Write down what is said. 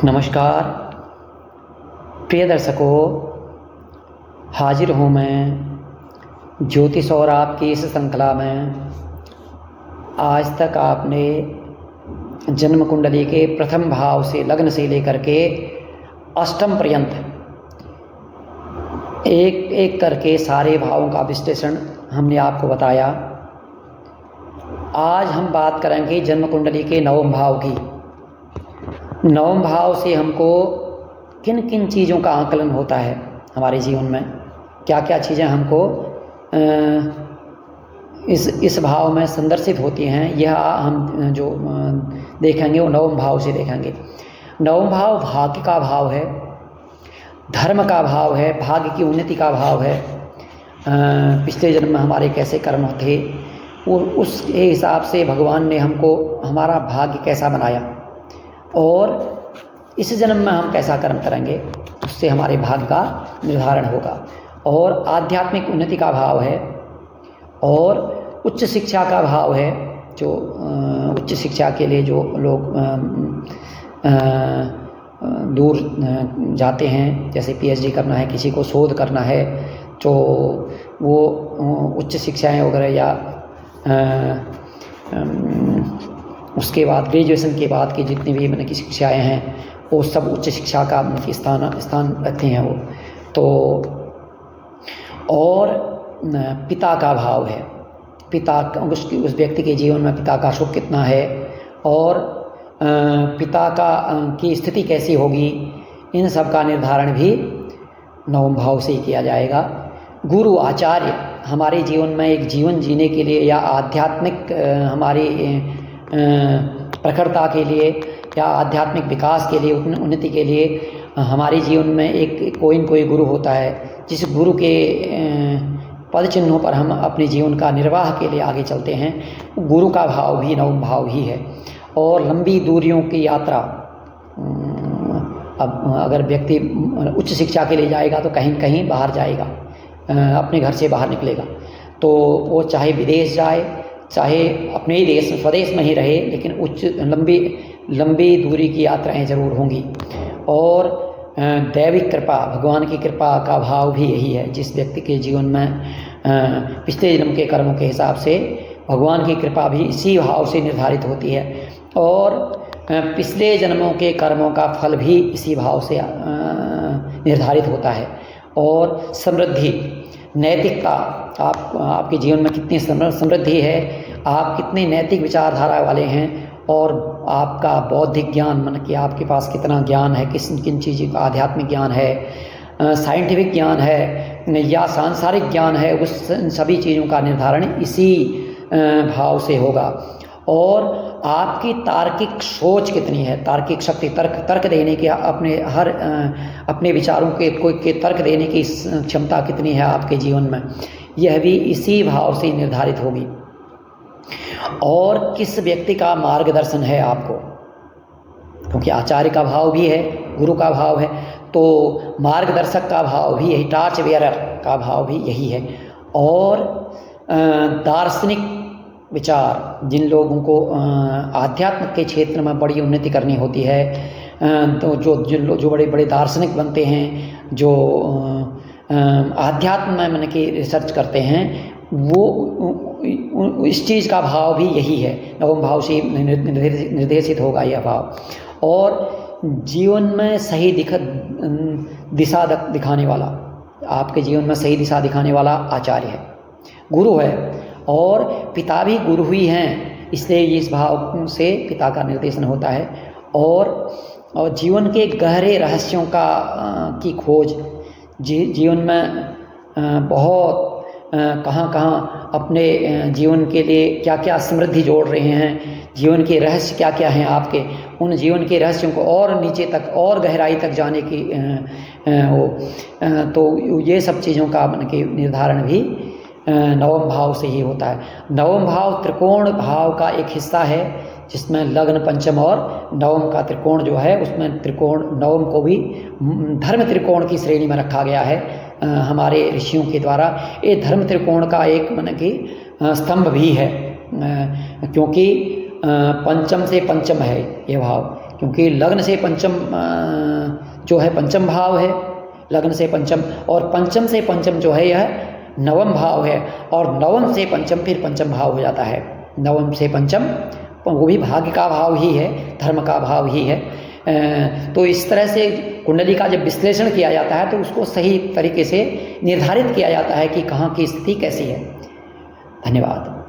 नमस्कार प्रिय दर्शकों, हाजिर हूँ मैं ज्योतिष और आपकी इस श्रृंखला में। आज तक आपने जन्म कुंडली के प्रथम भाव से लग्न से लेकर के अष्टम पर्यंत एक एक करके सारे भावों का विश्लेषण हमने आपको बताया। आज हम बात करेंगे जन्म कुंडली के नवम भाव की। नवम भाव से हमको किन किन चीज़ों का आकलन होता है हमारे जीवन में, क्या क्या चीज़ें हमको इस भाव में संदर्शित होती हैं, यह हम जो देखेंगे वो नवम भाव से देखेंगे। नवम भाव भाग्य का भाव है, धर्म का भाव है, भाग्य की उन्नति का भाव है। पिछले जन्म में हमारे कैसे कर्म थे वो उसके हिसाब से भगवान ने हमको हमारा भाग्य कैसा बनाया और इस जन्म में हम कैसा कर्म करेंगे उससे हमारे भाग्य का निर्धारण होगा। और आध्यात्मिक उन्नति का भाव है और उच्च शिक्षा का भाव है। जो उच्च शिक्षा के लिए जो लोग दूर जाते हैं, जैसे पीएचडी करना है, किसी को शोध करना है, तो वो उच्च शिक्षाएं वगैरह या उसके बाद ग्रेजुएशन के बाद की जितनी भी की शिक्षाएँ हैं वो सब उच्च शिक्षा का स्थान रखते हैं वो। तो और पिता का भाव है, पिता उस व्यक्ति के जीवन में पिता का सुख कितना है और पिता की स्थिति कैसी होगी, इन सब का निर्धारण भी नवम भाव से ही किया जाएगा। गुरु आचार्य हमारे जीवन में एक जीवन जीने के लिए या आध्यात्मिक हमारी प्रखरता के लिए या आध्यात्मिक विकास के लिए, उन्नति के लिए हमारे जीवन में एक कोई न कोई गुरु होता है, जिस गुरु के पद चिन्हों पर हम अपने जीवन का निर्वाह के लिए आगे चलते हैं। गुरु का भाव भी नवम भाव ही है। और लंबी दूरियों की यात्रा, अब अगर व्यक्ति उच्च शिक्षा के लिए जाएगा तो कहीं कहीं बाहर जाएगा, अपने घर से बाहर निकलेगा, तो वो चाहे विदेश जाए चाहे अपने ही देश स्वदेश में ही रहे, लेकिन लंबी दूरी की यात्राएं ज़रूर होंगी। और दैविक कृपा, भगवान की कृपा का भाव भी यही है। जिस व्यक्ति के जीवन में पिछले जन्म के कर्मों के हिसाब से भगवान की कृपा भी इसी भाव से निर्धारित होती है और पिछले जन्मों के कर्मों का फल भी इसी भाव से निर्धारित होता है। और समृद्धि, नैतिकता, आपके जीवन में कितनी समृद्धि है, आप कितने नैतिक विचारधारा वाले हैं और आपका बौद्धिक ज्ञान, मन कि आपके पास कितना ज्ञान है, किन चीज़ों का आध्यात्मिक ज्ञान है, साइंटिफिक ज्ञान है या सांसारिक ज्ञान है, उस सभी चीज़ों का निर्धारण इसी भाव से होगा। और आपकी तार्किक सोच कितनी है, तार्किक शक्ति, तर्क देने की अपने विचारों के तर्क देने की क्षमता कितनी है आपके जीवन में, यह भी इसी भाव से निर्धारित होगी। और किस व्यक्ति का मार्गदर्शन है आपको, क्योंकि आचार्य का भाव भी है, गुरु का भाव है, तो मार्गदर्शक का भाव भी यही, टार्च बेयरर का भाव भी यही है। और दार्शनिक विचार, जिन लोगों को आध्यात्म के क्षेत्र में बड़ी उन्नति करनी होती है, तो जो बड़े बड़े दार्शनिक बनते हैं, जो आध्यात्म में कि रिसर्च करते हैं, वो इस चीज़ का भाव भी यही है, नवम भाव से निर्देशित होगा यह भाव। और जीवन में सही दिशा दिखाने वाला, आपके जीवन में सही दिशा दिखाने वाला आचार्य है, गुरु है। और पिता भी गुरु ही हैं, इसलिए इस भाव से पिता का निर्देशन होता है। और जीवन के गहरे रहस्यों की खोज, जीवन में बहुत कहाँ अपने जीवन के लिए क्या क्या समृद्धि जोड़ रहे हैं, जीवन के रहस्य क्या क्या हैं आपके, उन जीवन के रहस्यों को और नीचे तक और गहराई तक जाने की तो ये सब चीज़ों का निर्धारण भी नवम भाव से ही होता है। नवम भाव त्रिकोण भाव का एक हिस्सा है, जिसमें लग्न, पंचम और नवम का त्रिकोण जो है, उसमें त्रिकोण नवम को भी धर्म त्रिकोण की श्रेणी में रखा गया है हमारे ऋषियों के द्वारा। ये धर्म त्रिकोण का एक स्तंभ भी है, क्योंकि पंचम से पंचम है ये भाव, क्योंकि लग्न से पंचम जो है पंचम भाव है, लग्न से पंचम, और पंचम से पंचम जो है यह नवम भाव है, और नवम से पंचम फिर पंचम भाव हो जाता है। नवम से पंचम वो भी भाग्य का भाव ही है, धर्म का भाव ही है। तो इस तरह से कुंडली का जब विश्लेषण किया जाता है तो उसको सही तरीके से निर्धारित किया जाता है कि कहाँ की स्थिति कैसी है। धन्यवाद।